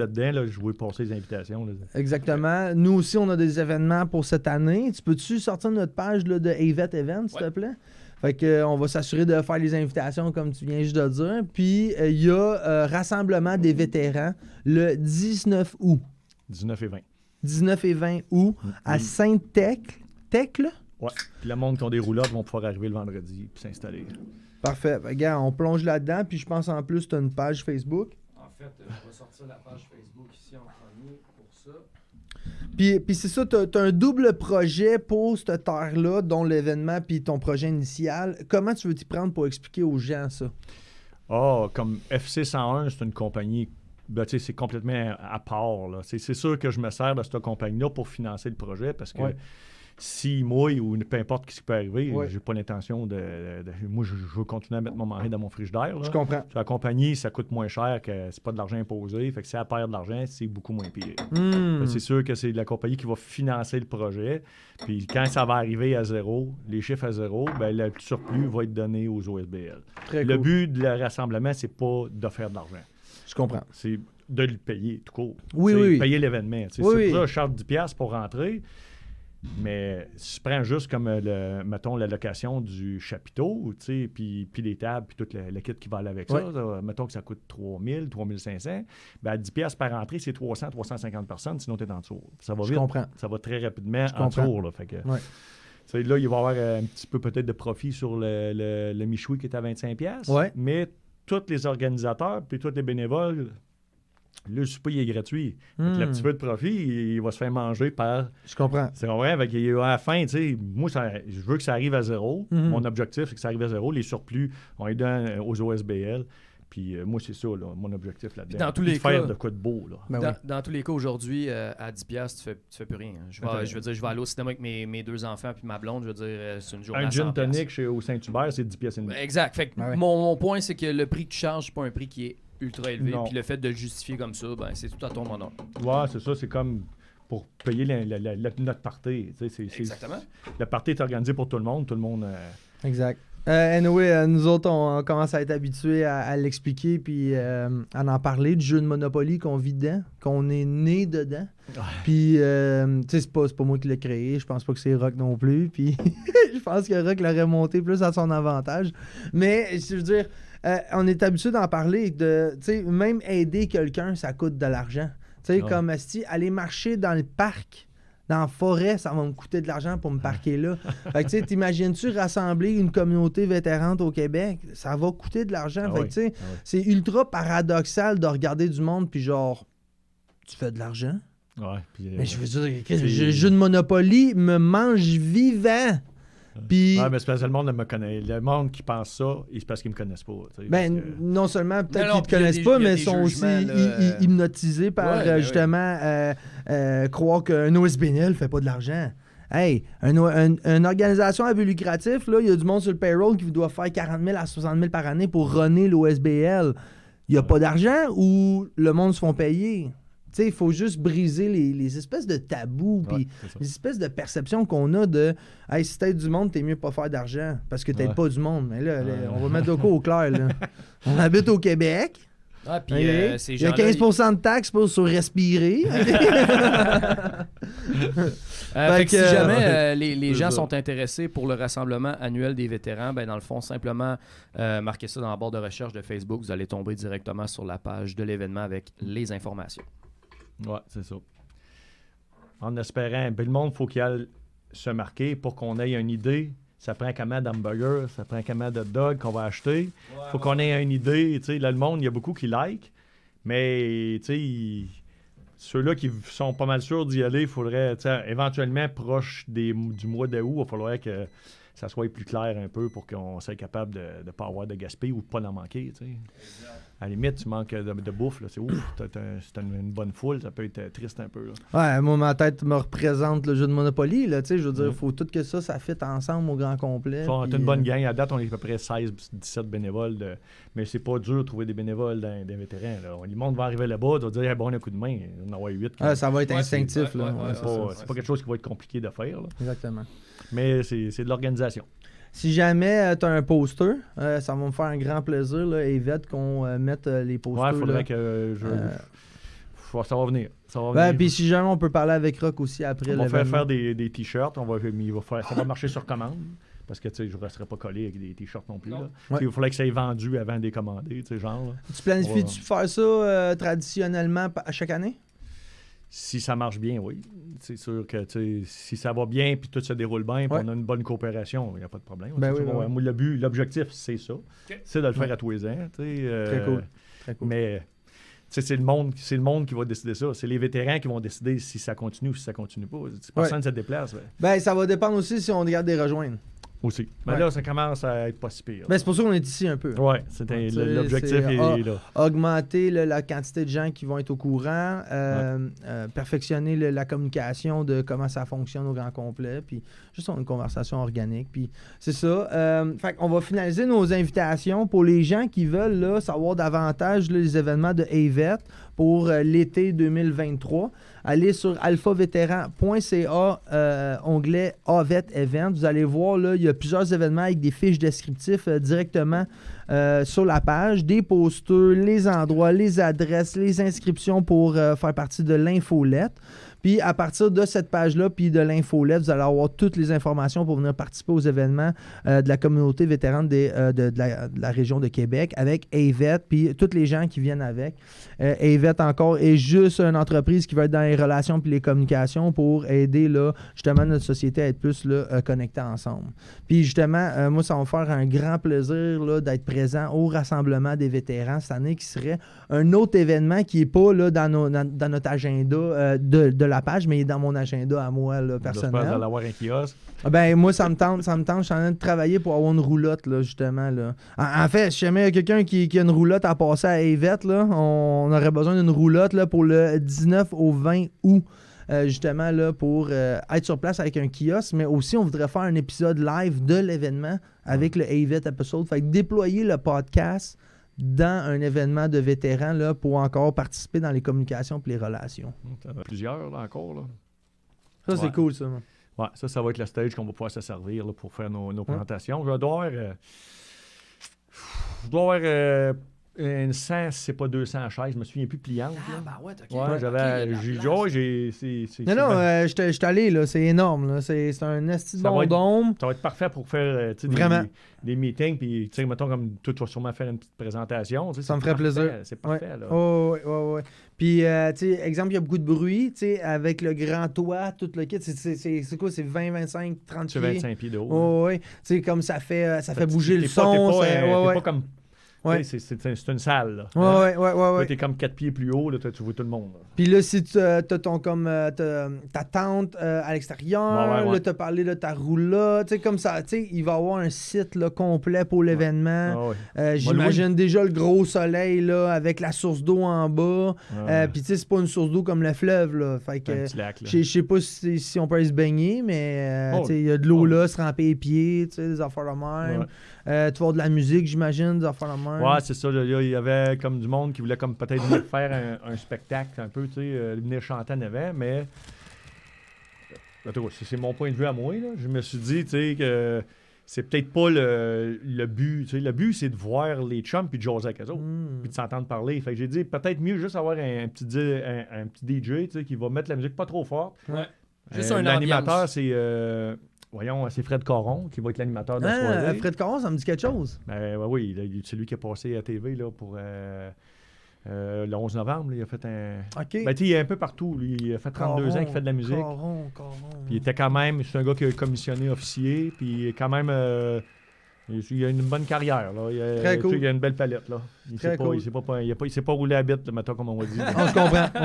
là-dedans, là, je vais passer les invitations. Là. Exactement. Nous aussi, on a des événements pour cette année. Tu peux-tu sortir notre page là, de Avett Events, s'il te plaît? Fait que, on va s'assurer de faire les invitations, comme tu viens juste de dire. Puis, il y a Rassemblement des vétérans le 19 août. 19 et 20. 19 et 20 août à Sainte-Thècle. Ouais. Puis le monde qui ont des roulottes vont pouvoir arriver le vendredi et s'installer. Parfait. Regarde, on plonge là-dedans. Puis, je pense en plus, tu as une page Facebook. En fait, je vais sortir la page Facebook ici en premier pour ça. Puis c'est ça, tu as un double projet pour cette terre-là, dont l'événement puis ton projet initial. Comment tu veux t'y prendre pour expliquer aux gens ça? Comme FC 101, c'est une compagnie, c'est complètement à part. Là. C'est sûr que je me sers de cette compagnie-là pour financer le projet parce que s'il mouille ou peu importe ce qui peut arriver, j'ai pas l'intention de moi, je veux continuer à mettre mon mari dans mon frigidaire. Là. Je comprends. La compagnie, ça coûte moins cher que c'est pas de l'argent imposé. Fait que si elle perd de l'argent, c'est beaucoup moins pire. C'est sûr que c'est la compagnie qui va financer le projet. Puis quand ça va arriver à zéro, les chiffres à zéro, le surplus va être donné aux OSBL. Le but de le rassemblement, c'est pas de faire de l'argent. Je comprends. C'est de le payer tout court. Oui. Payer l'événement. C'est pour ça que je charge 10$ pour rentrer. Mais si je prends juste comme, mettons, la location du chapiteau, puis les tables, puis tout le kit qui va aller avec ça, mettons que ça coûte 3000, 3500, à 10$ par entrée, c'est 300, 350 personnes, sinon tu es en dessous. Ça va vite. Je comprends. Ça va très rapidement en tour. Là, fait que, là, il va y avoir un petit peu peut-être de profit sur le michoui qui est à 25$, mais tous les organisateurs, puis tous les bénévoles, le souper il est gratuit. Le petit peu de profit, il va se faire manger par... Je comprends. C'est vrai, à la fin, moi, je veux que ça arrive à zéro. Mon objectif, c'est que ça arrive à zéro. Les surplus, on les donne aux OSBL. Puis moi, c'est ça, là, mon objectif là-dedans. Dans tous les faire cas, de quoi de beau. Là. Dans tous les cas, aujourd'hui, à 10$, tu fais plus rien. Je veux dire, je vais aller au cinéma avec mes deux enfants puis ma blonde. Je veux dire, c'est une journée un à 100$. gin tonic au Saint-Hubert, c'est 10$. Exact. Fait que mon point, c'est que le prix que tu charges, c'est pas un prix qui est ultra élevé. Puis le fait de le justifier comme ça, c'est tout à ton honneur. Ouais, c'est ça. C'est comme pour payer notre party. Exactement. Le party est organisé pour tout le monde. Tout le monde... Exact. Anyway, nous autres, on commence à être habitués à l'expliquer puis à en parler du jeu de Monopoly qu'on vit dedans, qu'on est né dedans. Puis, tu sais, c'est pas moi qui l'ai créé. Je pense pas que c'est Rock non plus. Puis, je pense que Rock l'aurait monté plus à son avantage. Mais, je veux dire, on est habitué d'en parler. Tu sais, même aider quelqu'un, ça coûte de l'argent. Tu sais, comme aller marcher dans le parc. Dans la forêt, ça va me coûter de l'argent pour me parquer là. Fait que tu sais, t'imagines-tu rassembler une communauté vétérante au Québec? Ça va coûter de l'argent. Fait que tu sais, c'est ultra paradoxal de regarder du monde puis genre, tu fais de l'argent? Ouais. Puis, mais je veux dire, le jeu de Monopoly me mange vivant. Puis, mais c'est parce que le monde ne me connaît. Le monde qui pense ça, c'est parce qu'ils me connaissent pas. Non seulement peut-être qu'ils te connaissent pas, mais sont aussi hypnotisés par justement croire qu'un OSBL fait pas de l'argent. Hey, une organisation à but lucratif, il y a du monde sur le payroll qui doit faire 40 000 à 60 000 par année pour runner l'OSBL. Il n'y a pas d'argent ou le monde se font payer? Tu sais, il faut juste briser les espèces de tabous puis les espèces de perceptions qu'on a de « Hey, si t'aides du monde, t'es mieux pas faire d'argent parce que t'aides pas du monde. » Mais là, on va mettre de quoi au clair. Là. On habite au Québec. Ah, puis, il y a 15% de taxes pour se respirer. Fait que si jamais les gens sont intéressés pour le rassemblement annuel des vétérans, dans le fond, simplement marquez ça dans la barre de recherche de Facebook. Vous allez tomber directement sur la page de l'événement avec les informations. Ouais, c'est ça. En espérant, le monde, il faut qu'il aille se marquer pour qu'on ait une idée. Ça prend combien d'hamburgers, ça prend combien de dog qu'on va acheter. Il faut qu'on ait une idée. Là, le monde, il y a beaucoup qui like, mais ceux-là qui sont pas mal sûrs d'y aller, il faudrait, éventuellement, proche du mois d'août, il faudrait que ça soit plus clair un peu pour qu'on soit capable de ne pas avoir de gaspiller ou de ne pas en manquer. À la limite, tu manques de bouffe, là, c'est ouf. C'est une bonne foule, ça peut être triste un peu. Là. Ouais, moi, ma tête me représente le jeu de Monopoly. Là, je veux dire, il faut tout que ça fit ensemble au grand complet. On est une bonne gang. À date, on est à peu près 16-17 bénévoles. Mais c'est pas dur de trouver des bénévoles des vétérans. Là. Le monde va arriver là-bas, il va dire bon, un coup de main. On en a 8. Ça va être instinctif. C'est pas quelque chose qui va être compliqué de faire. Là. Exactement. Mais c'est de l'organisation. Si jamais tu as un poster, ça va me faire un grand plaisir, là, Avett, qu'on mette les posters. Ouais, il faudrait que Ça va venir. Puis si jamais on peut parler avec Rock aussi après. On va faire des t-shirts. Ça va marcher sur commande. Parce que je ne resterai pas collé avec des t-shirts non plus. Là. Ouais. Il faudrait que ça ait vendu avant de les commander. Genre, là. Tu planifies-tu faire ça traditionnellement à chaque année? Si ça marche bien, oui. C'est sûr que si ça va bien puis tout se déroule bien, puis on a une bonne coopération, il n'y a pas de problème. Moi, l'objectif, c'est ça. Okay. C'est de le faire à tous les ans. Très cool. Mais c'est le monde qui va décider ça. C'est les vétérans qui vont décider si ça continue ou si ça continue pas. Personne ne se déplace. Ça va dépendre aussi si on regarde des rejoindre. Aussi. Mais là, ça commence à être pas si pire. C'est pour ça qu'on est ici un peu. Oui, l'objectif est là. Augmenter la quantité de gens qui vont être au courant, perfectionner la communication de comment ça fonctionne au grand complet, puis juste une conversation organique. Puis c'est ça. On va finaliser nos invitations pour les gens qui veulent là, savoir davantage les événements de AVET pour l'été 2023. Allez sur alphavétéran.ca, onglet AVET Event. Vous allez voir, là, il y a plusieurs événements avec des fiches descriptives directement sur la page, des posters, les endroits, les adresses, les inscriptions pour faire partie de l'infolette. Puis à partir de cette page-là, puis de l'infolette, vous allez avoir toutes les informations pour venir participer aux événements de la communauté vétérane de la région de Québec avec AVET, puis tous les gens qui viennent avec. AVET encore est juste une entreprise qui va être dans les relations puis les communications pour aider là, justement notre société à être plus là, connectée ensemble. Puis justement, moi, ça va me faire un grand plaisir là, d'être présent au rassemblement des vétérans cette année qui serait un autre événement qui n'est pas là, dans notre agenda de la page, mais il est dans mon agenda à moi là, personnel. J'espère d'aller avoir un kiosque. Moi, ça me tente. Je suis en train de travailler pour avoir une roulotte, là, justement. Là. En fait, si jamais il y a quelqu'un qui a une roulotte à passer à AVET, là, on aurait besoin d'une roulotte là, pour le 19 au 20 août. Justement là, pour être sur place avec un kiosque, mais aussi on voudrait faire un épisode live de l'événement avec le AVET episode. Fait que déployer le podcast dans un événement de vétérans là, pour encore participer dans les communications et les relations. Plusieurs là, encore. Là. Ça, c'est cool, ça. Ouais, ça va être le stage qu'on va pouvoir se servir là, pour faire nos présentations. Je dois avoir une 100, si c'est pas 200 chaises. Je me souviens plus pliante. Je suis allé, là. C'est énorme, là. C'est un esti de bon dôme. Ça va être parfait pour faire des meetings. Puis, mettons, comme toi, tu vas sûrement faire une petite présentation. Ça me ferait plaisir. C'est parfait, là. Oui. Puis, exemple, il y a beaucoup de bruit, avec le grand toit, tout le kit. C'est quoi? C'est 20, 25, 30 pieds? C'est 25 pieds de haut. Oui. Comme ça fait bouger le son. T'es pas comme... Ouais. C'est une salle. Là. Ouais. T'es comme 4 pieds plus haut, là, tu vois tout le monde. Là. Puis là, si tu as ta tente à l'extérieur, là, tu as parlé de ta roulotte, comme ça, il va y avoir un site là, complet pour l'événement. J'imagine déjà le gros soleil là, avec la source d'eau en bas. Puis c'est pas une source d'eau comme le fleuve. Là. Fait que je sais pas si on peut aller se baigner, mais il y a de l'eau là, se ramper les pieds, des affaires de même. Tu vas avoir de la musique, j'imagine, des affaires de même. Ouais, c'est ça. Il y avait comme du monde qui voulait comme peut-être venir faire un spectacle un peu, venir chanter en avant, mais c'est mon point de vue à moi. Là. Je me suis dit, que c'est peut-être pas le but. Le but, c'est de voir les chums puis de jaser avec eux autres, puis de s'entendre parler. Fait que j'ai dit, peut-être mieux juste avoir un petit DJ qui va mettre la musique pas trop forte. Ouais. Juste un l'animateur, c'est... c'est Fred Caron qui va être l'animateur de la soirée. Fred Caron, ça me dit quelque chose. Oui, c'est lui qui est passé à TV là, pour le 11 novembre. Là, il a fait un... OK. Il est un peu partout. Lui, il a fait 32 ans qu'il fait de la musique. Caron. Puis il était quand même... C'est un gars qui a commissionné officier. Puis quand même... il a une bonne carrière. Là. Très cool. Il a une belle palette. Là. Il s'est pas roulé à bite, là, mettons, comme on va dire. On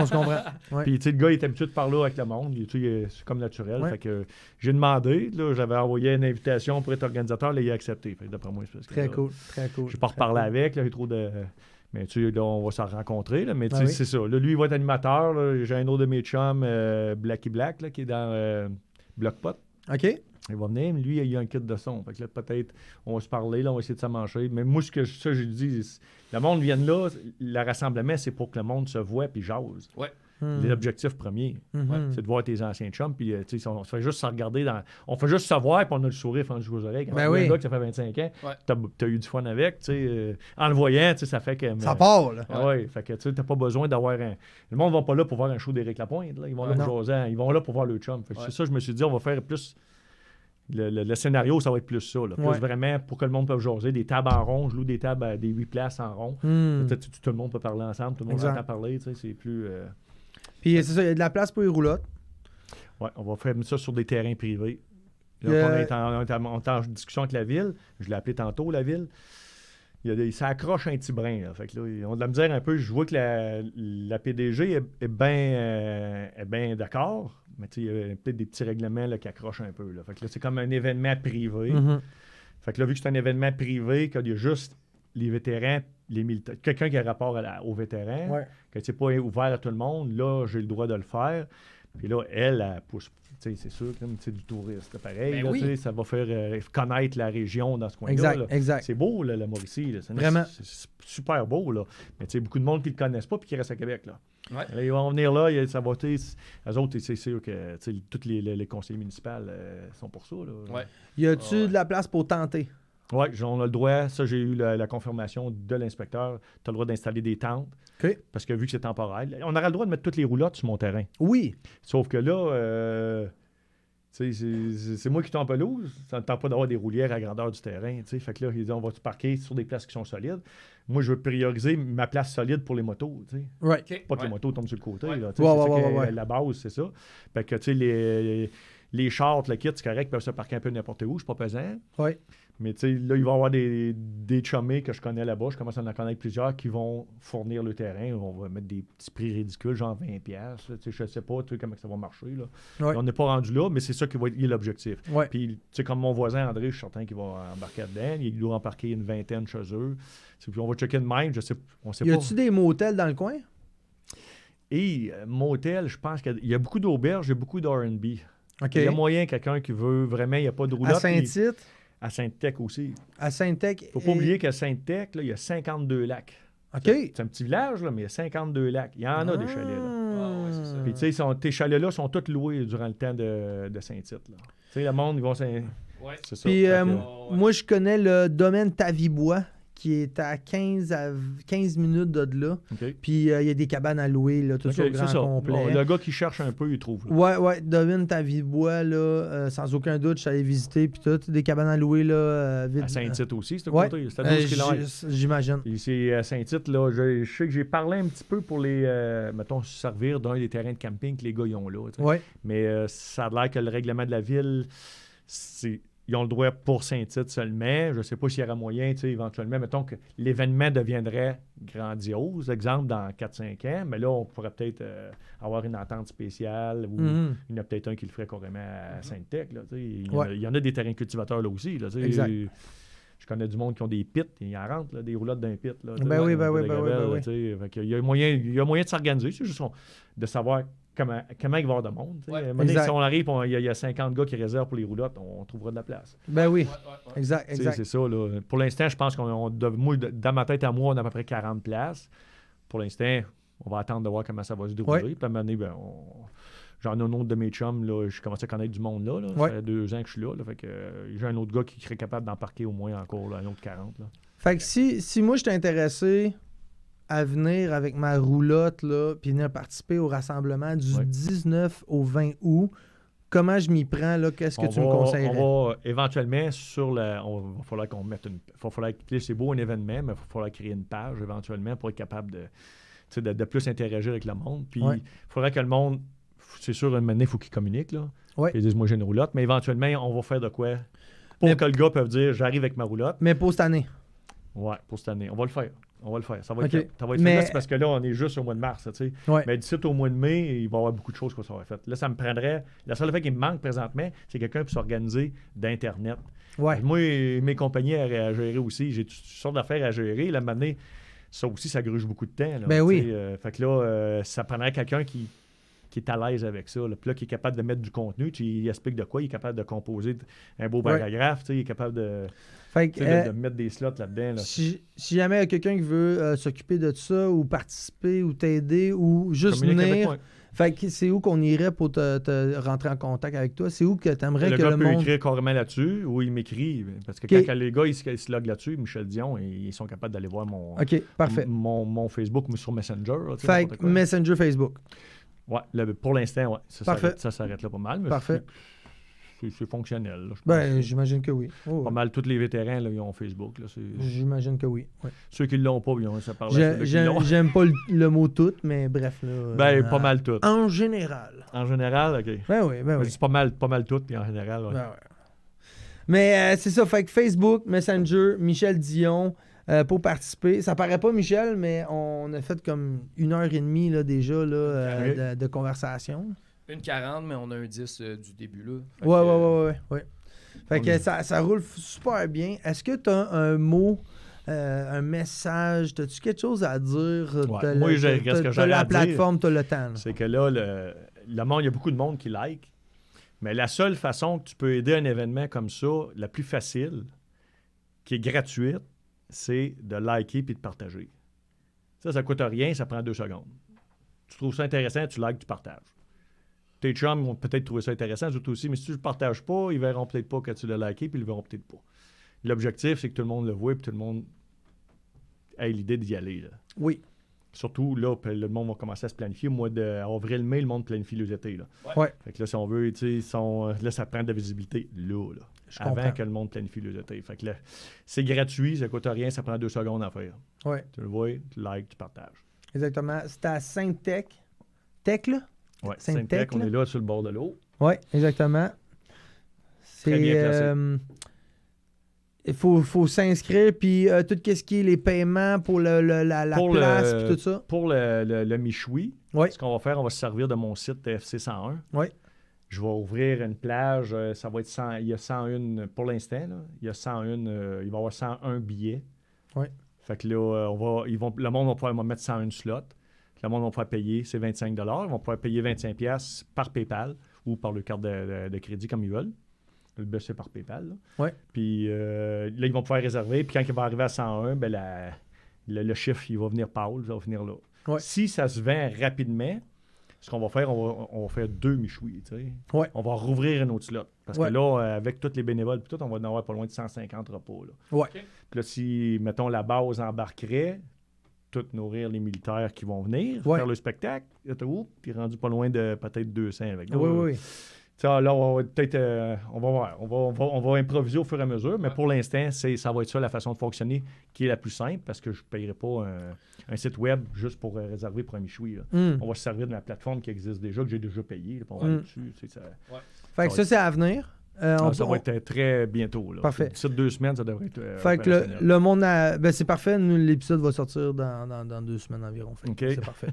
se comprend. Ouais. Puis le gars, il est habitué de parler avec le monde. C'est comme naturel. Ouais. Fait que j'ai demandé. Là, j'avais envoyé une invitation pour être organisateur. Là, il a accepté. Fait que d'après moi, c'est parce que, Très cool. Je n'ai pas reparlé avec. Là, j'ai trop de... Mais là, on va s'en rencontrer. Là, mais c'est ça. Là, lui, il va être animateur. Là. J'ai un autre de mes chums, Blacky Black, là, qui est dans Blockpot. OK. Il va venir, mais lui, il a un kit de son. Fait que là, peut-être, on va se parler, là, on va essayer de s'amancher. Mais moi, j'ai dit, le monde vient là, le rassemblement, c'est pour que le monde se voit puis jase. Ouais. l'objectif premier. Mhm. C'est de voir tes anciens chums, puis on se fait juste se regarder on fait juste se voir, puis on a le sourire fendu aux oreilles. Quand Ben tu vois oui. un gars que ça fait 25 ans, t'as eu du fun avec, en le voyant, ça fait que... Ça part, là. Oui, fait que t'as pas besoin d'avoir un... Le monde va pas là pour voir un show d'Éric Lapointe, là. Ils vont là pour jaser, ils vont là pour voir le chum. Fait que c'est ça, je me suis dit, on va faire plus... Le scénario, ça va être plus ça. Là. Plus vraiment pour que le monde puisse jaser. Des tables en rond. Je loue des tables à des 8 places en rond. Tout le monde peut parler ensemble. Tout le monde entend parler. C'est plus... Puis c'est ça, il y a de la place pour les roulottes. Oui, on va faire ça sur des terrains privés. Là, on est en discussion avec la ville. Je l'ai appelé tantôt, la ville. Ça accroche un petit brin. Là. Fait que là, ils ont de la misère un peu. Je vois que la PDG est bien d'accord. Mais il y a peut-être des petits règlements là, qui accrochent un peu. Là. Fait que là, c'est comme un événement privé. Fait que là, vu que c'est un événement privé, qu'il y a juste les vétérans, les militaires, quelqu'un qui a rapport aux vétérans, que c'est pas ouvert à tout le monde, là, j'ai le droit de le faire. Puis là, elle pousse. C'est sûr que c'est du touriste. Pareil, là, ça va faire connaître la région dans ce coin-là. Exact. C'est beau, là, la Mauricie. Là. Vraiment. C'est super beau. Là. Mais beaucoup de monde qui ne le connaissent pas et qui reste à Québec. Là. Ouais. Là, ils vont venir là, ça va eux autres, c'est sûr que tous les conseillers municipaux sont pour ça. Là. Ouais. Y a-tu de la place pour tenter? Oui, on a le droit. Ça, j'ai eu la confirmation de l'inspecteur. Tu as le droit d'installer des tentes. OK. Parce que vu que c'est temporel, on aura le droit de mettre toutes les roulottes sur mon terrain. Oui. Sauf que là, c'est moi qui suis en pelouse. Ça ne tente pas d'avoir des roulières à grandeur du terrain. Fait que là, ils disent on va te parquer sur des places qui sont solides. Moi, je veux prioriser ma place solide pour les motos. Right. Okay. Pas que les motos tombent sur le côté. Là, la base, c'est ça. Fait que les charts, le kit, c'est correct, ils peuvent se parquer un peu n'importe où. C'est pas pesant. Oui. Mais là, il va y avoir des chummés que je connais là-bas. Je commence à en connaître plusieurs qui vont fournir le terrain. On va mettre des petits prix ridicules, genre 20$. Je ne sais pas comment ça va marcher. Là. Ouais. On n'est pas rendu là, mais c'est ça qui va être l'objectif. Ouais. Puis, comme mon voisin André, je suis certain qu'il va embarquer dedans. Il doit embarquer une vingtaine chez eux. Puis on va checker de même. On sait pas. Y a-tu des motels dans le coin? Et motel, je pense qu'il y a beaucoup d'auberges et beaucoup d'R&B. OK. Il y a moyen, quelqu'un qui veut vraiment, il n'y a pas de roulotte. À Saint-Tite? À Sainte-Tech aussi. À Sainte-Tech. Il ne faut pas oublier qu'à Sainte-Tech, il y a 52 lacs. OK. C'est un petit village, là, mais il y a 52 lacs. Il y en a des chalets. Là. Ah, ouais, c'est ça. Puis, tu sais, tes chalets-là sont tous loués durant le temps de Saint-Tite. Tu sais, le monde, ils vont... Ouais. C'est ça. Puis moi, je connais le domaine Tavibois, qui est à 15 minutes de là. OK. Puis il y a des cabanes à louer, là, tout ça au grand complet. Bon, le gars qui cherche un peu, il trouve. Là. Ouais, domaine Tavibois, là, sans aucun doute, je suis allé visiter, puis tout, des cabanes à louer, là, vite. À Saint-Tite aussi, c'est ouais. côté. C'est à 12 km. J'imagine. Et c'est à Saint-Tite, là, je sais que j'ai parlé un petit peu pour les, mettons, se servir d'un des terrains de camping que les gars, ils ont là. Ouais. Mais ça a l'air que le règlement de la ville, ils ont le droit pour Saint-Tite seulement. Je ne sais pas s'il y aura moyen, éventuellement, mettons que l'événement deviendrait grandiose, exemple, dans 4-5 ans, mais là, on pourrait peut-être avoir une entente spéciale ou il y en a peut-être un qui le ferait carrément à Sainte-Tech. Il y en a des terrains cultivateurs là aussi. Là, exact. Je connais du monde qui ont des pits, ils en rentrent, là, des roulottes d'un pit. Là, ben oui. Il y a moyen de s'organiser, c'est juste de savoir comment il va y avoir de monde. Si on arrive, il y a 50 gars qui réservent pour les roulottes, on trouvera de la place. Ben oui, Ouais. exact. C'est ça. Là. Pour l'instant, je pense moi, dans ma tête à moi, on a à peu près 40 places. Pour l'instant, on va attendre de voir comment ça va se dérouler. Puis à un moment donné, j'en ai un autre de mes chums, là, je commence à connaître du monde là. Ça fait 2 ans que je suis là. Fait que, j'ai un autre gars qui serait capable d'en parquer au moins encore là, un autre 40. Là. Fait que si moi, je suis intéressé à venir avec ma roulotte, là, puis venir participer au rassemblement du 19 au 20 août, comment je m'y prends, là? Qu'est-ce que tu me conseillerais? On va éventuellement il va falloir qu'on mette c'est beau un événement, mais il va falloir créer une page éventuellement pour être capable de plus interagir avec le monde. Puis il faudrait que le monde, c'est sûr, un moment donné, il faut qu'il communique, là. Ils disent, moi, j'ai une roulotte, mais éventuellement, on va faire de quoi pour que le gars puisse dire, j'arrive avec ma roulotte. Mais pour cette année? Ouais, pour cette année. On va le faire. Ça va être fait. Là, c'est parce que là, on est juste au mois de mars. Mais d'ici au mois de mai, il va y avoir beaucoup de choses qu'on s'aurait faites. Là, ça me prendrait. La seule affaire qui me manque présentement, c'est quelqu'un qui s'organiser d'Internet. Ouais. Moi, mes compagnies à gérer aussi. J'ai toutes sortes d'affaires à gérer. Là, maintenant, ça aussi, ça gruge beaucoup de temps. Là, ben oui. Fait que là, ça prendrait quelqu'un qui qui est à l'aise avec ça. Là. Puis là, qui est capable de mettre du contenu. Il explique de quoi. Il est capable de composer un beau paragraphe. Il est capable de mettre des slots là-dedans. Là. Si jamais il y a quelqu'un qui veut s'occuper de ça ou participer ou t'aider ou juste venir... Fait que c'est où qu'on irait pour te rentrer en contact avec toi? C'est où que tu aimerais que le monde... Le gars peut écrire carrément là-dessus ou il m'écrit. Parce que quand les gars ils se loguent là-dessus, Michel Dion, ils sont capables d'aller voir mon Facebook ou sur Messenger. Là, fait que Messenger Facebook. Ouais, pour l'instant, ouais. Ça s'arrête là pas mal. Mais parfait. C'est fonctionnel. Là, j'imagine que oui. Pas mal, tous les vétérans, là, ils ont Facebook. Là, j'imagine que oui. Ouais. Ceux qui ne l'ont pas, ça parle j'aime pas le mot tout, mais bref. Là, pas mal tout. En général. En général, OK. Ben oui. C'est pas mal tout, puis en général, ouais. Ben ouais. Mais c'est ça, fait que Facebook, Messenger, Michel Dion, pour participer. Ça paraît pas, Michel, mais on a fait comme 1h30 là, déjà là, de conversation. 1h40, mais on a un 10 du début, là. Ouais. Fait que ça roule super bien. Est-ce que tu as un mot, un message, as-tu quelque chose à dire? Ouais. Moi, qu'est-ce que j'ai à dire? La plateforme, tu as le temps. C'est que là, le monde, il y a beaucoup de monde qui like. Mais la seule façon que tu peux aider un événement comme ça, la plus facile, qui est gratuite, c'est de liker et de partager. Ça coûte rien, ça prend 2 secondes. Tu trouves ça intéressant, tu likes, tu partages. Tes chums vont peut-être trouver ça intéressant, eux aussi, mais si tu ne le partages pas, ils verront peut-être pas que tu l'as liké, puis ils le verront peut-être pas. L'objectif, c'est que tout le monde le voit, puis tout le monde ait l'idée d'y aller. Là. Oui. Surtout, là, le monde va commencer à se planifier. Au mois d'avril-mai, le monde planifie les étés. Là. Ouais. Fait que là, si on veut, là, ça prend de la visibilité là. Avant que le monde planifie les étés. Fait que là, c'est gratuit, ça ne coûte rien, ça prend 2 secondes à faire. Ouais. Tu le vois, tu likes, tu partages. Exactement. C'est à Sainte-Tech. Tech, là? Oui, Sainte-Tech, on est là sur le bord de l'eau. Oui, exactement. Très bien placé. Il faut s'inscrire, puis tout ce qui est les paiements pour la place, puis tout ça. Pour le Michoui, ce qu'on va faire, on va se servir de mon site FC 101. Oui. Je vais ouvrir une plage, ça va être il y a 101 pour l'instant, là, il y a 101, il va y avoir 101 billets. Oui. Fait que là, le monde va pouvoir mettre 101 slots. Le monde va pouvoir payer, c'est 25 $. Ils vont pouvoir payer 25$ par PayPal ou par le carte de crédit comme ils veulent. Le best, c'est par PayPal. Oui. Puis là, ils vont pouvoir réserver. Puis quand il va arriver à 101, ben le chiffre, il va venir pâle, ça va venir là. Ouais. Si ça se vend rapidement, ce qu'on va faire, on va faire 2 Michoui. Tu sais. Ouais. On va rouvrir un autre slot. Parce que là, avec tous les bénévoles, puis tout, on va en avoir pas loin de 150 repas. Là. Ouais. Puis là, si, mettons, la base embarquerait, tout nourrir les militaires qui vont venir faire le spectacle, puis rendu pas loin de peut-être 200 avec nous. Oui. Là, on va peut-être, on va voir. On va improviser au fur et à mesure, mais pour l'instant, ça va être ça la façon de fonctionner qui est la plus simple parce que je ne payerai pas un site web juste pour réserver pour un Michoui. On va se servir de la plateforme qui existe déjà, que j'ai déjà payé. Là, on va aller dessus. Fait que ça, c'est à venir. Ça va être très bientôt. Là. Parfait. D'ici 2 semaines, ça devrait être fait que le monde c'est parfait. L'épisode va sortir dans 2 semaines environ. C'est parfait.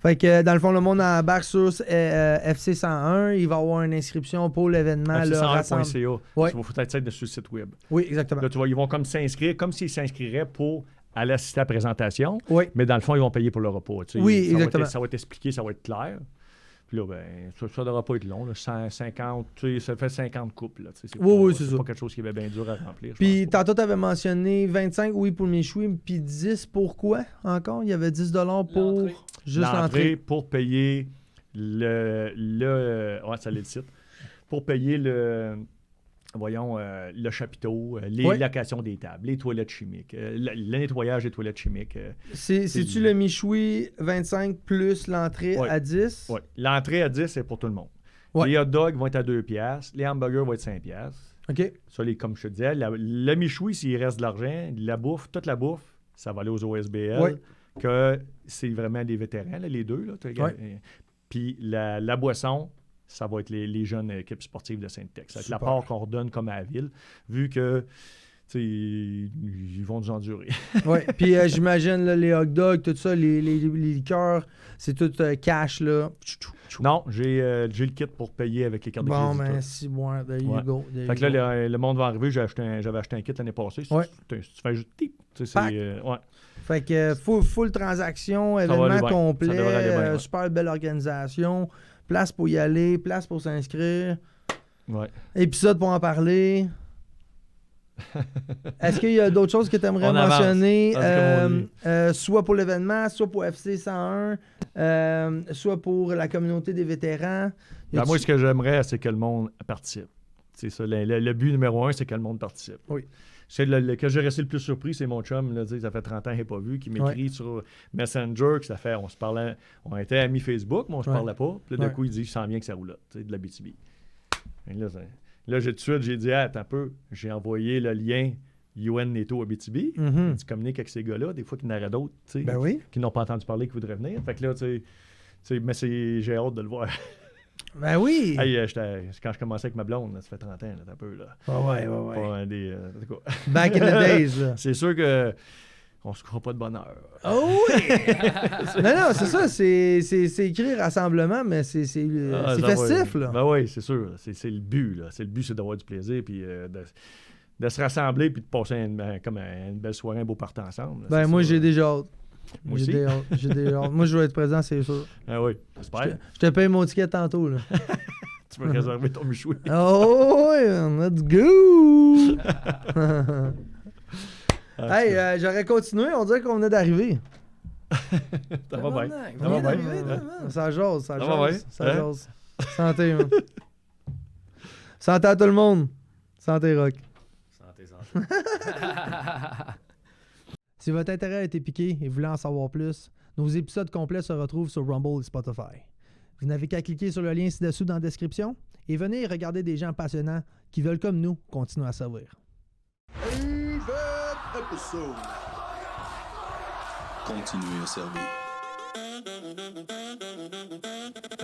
Fait que dans le fond, le monde embarque sur FC 101. Il va y avoir une inscription pour l'événement. FC101.ca. Il faut peut-être être sur le site web. Oui, exactement. Là, tu vois, ils vont comme s'inscrire, comme s'ils s'inscriraient pour aller assister à la présentation. Oui. Mais dans le fond, ils vont payer pour le repas. Oui, exactement. Ça va être expliqué, ça va être clair. Puis là, ça ne devra pas être long. Là. 150, ça fait 50 couples. Là, c'est ça. Pas quelque chose qui est bien dur à remplir. Puis tantôt, tu avais mentionné 25, pour le Michoui, puis 10 pour quoi encore? Il y avait 10 $ pour juste l'entrée. Pour payer ça l'est le site. Pour payer le chapiteau, les locations des tables, les toilettes chimiques, le nettoyage des toilettes chimiques. C'est-tu le Michoui 25 plus l'entrée à 10? Oui. L'entrée à 10, c'est pour tout le monde. Ouais. Les hot dogs vont être à 2$, les hamburgers vont être 5$. OK. Ça, comme je te disais, le Michoui, s'il reste de l'argent, toute la bouffe, ça va aller aux OSBL, que c'est vraiment des vétérans, là, les deux. Là, puis la boisson, ça va être les jeunes équipes sportives de Sainte-Tech. Ça va être la part qu'on redonne comme à la ville, vu que tu sais, ils vont nous endurer. Oui, puis j'imagine là, les hot dogs, tout ça, les liqueurs, c'est tout cash, là. Non, j'ai le kit pour payer avec les cartes de crédit. Bon, ben, si, bon, there you go. There Fait que you go. là, le monde va arriver. J'avais acheté un kit l'année passée. Ouais. Tu fais juste... Tu sais, Pack. ouais. Fait que full transaction, Ça va événement aller bien. Ça complet, devrait aller bien, ouais. super belle organisation, place pour y aller, place pour s'inscrire, Ouais. épisode pour en parler. Est-ce qu'il y a d'autres choses que tu aimerais On avance. mentionner, Vas-y, comme soit pour l'événement, soit pour FC 101, soit pour la communauté des vétérans? Y Ben, a-tu- moi, ce que j'aimerais, c'est que le monde participe. C'est ça. Le but numéro 1, c'est que le monde participe. Oui. C'est que j'ai resté le plus surpris, c'est mon chum, là, ça fait 30 ans qu'il n'a pas vu, qui m'écrit sur Messenger, que ça fait, on se parlait, on était amis Facebook, mais on se Ouais. parlait pas. Puis là, d'un Ouais. coup, il dit, je sens bien que ça roule de la BTB. Et là, tout de suite, j'ai dit, attends un peu, j'ai envoyé le lien UN NATO à BTB. Mhm. Tu communiques avec ces gars-là, des fois qu'il y en aurait d'autres, tu sais, Ben oui. qui n'ont pas entendu parler, qui voudraient venir. Fait que là, tu sais, mais j'ai hâte de le voir. Ben oui. Hey, quand je commençais avec ma blonde, là, ça fait 30 ans, là, un peu, là. Ouais. Pas en tout cas. Back in the days, là. C'est sûr que on se croit pas de bonheur. Oh oui! non, c'est ça, c'est écrit rassemblement, mais c'est Ah, ça festif, va. là. Ben oui, c'est sûr. C'est le but, là. Le but, c'est d'avoir du plaisir, puis de se rassembler, puis de passer comme une belle soirée, un beau party ensemble. là, Ben c'est moi, ça. j'ai déjà hâte. Moi J'ai aussi. déjà hâte. Moi, je vais être présent, c'est sûr. Ah oui, j'espère. Je te paye mon ticket tantôt, là. Tu peux réserver ton michoui. Oh, ouais, let's go! Ah, Hey, j'aurais continué, on dirait qu'on venait d'arriver. ça va bien. Tabarnak, Ça va bien bien. arrivé, Ouais. Ça jase, ça Ça va bien, jase, ça hein? jase. Santé, man. Santé à tout le monde. Santé, Rock. Santé. Si votre intérêt a été piqué et vous voulez en savoir plus, nos épisodes complets se retrouvent sur Rumble et Spotify. Vous n'avez qu'à cliquer sur le lien ci-dessous dans la description et venez regarder des gens passionnants qui veulent, comme nous, continuer à servir. Episode. Continuez à servir.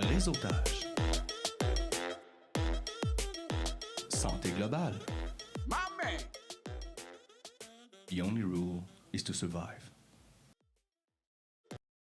Réseautage. Santé globale. The only rule is to survive.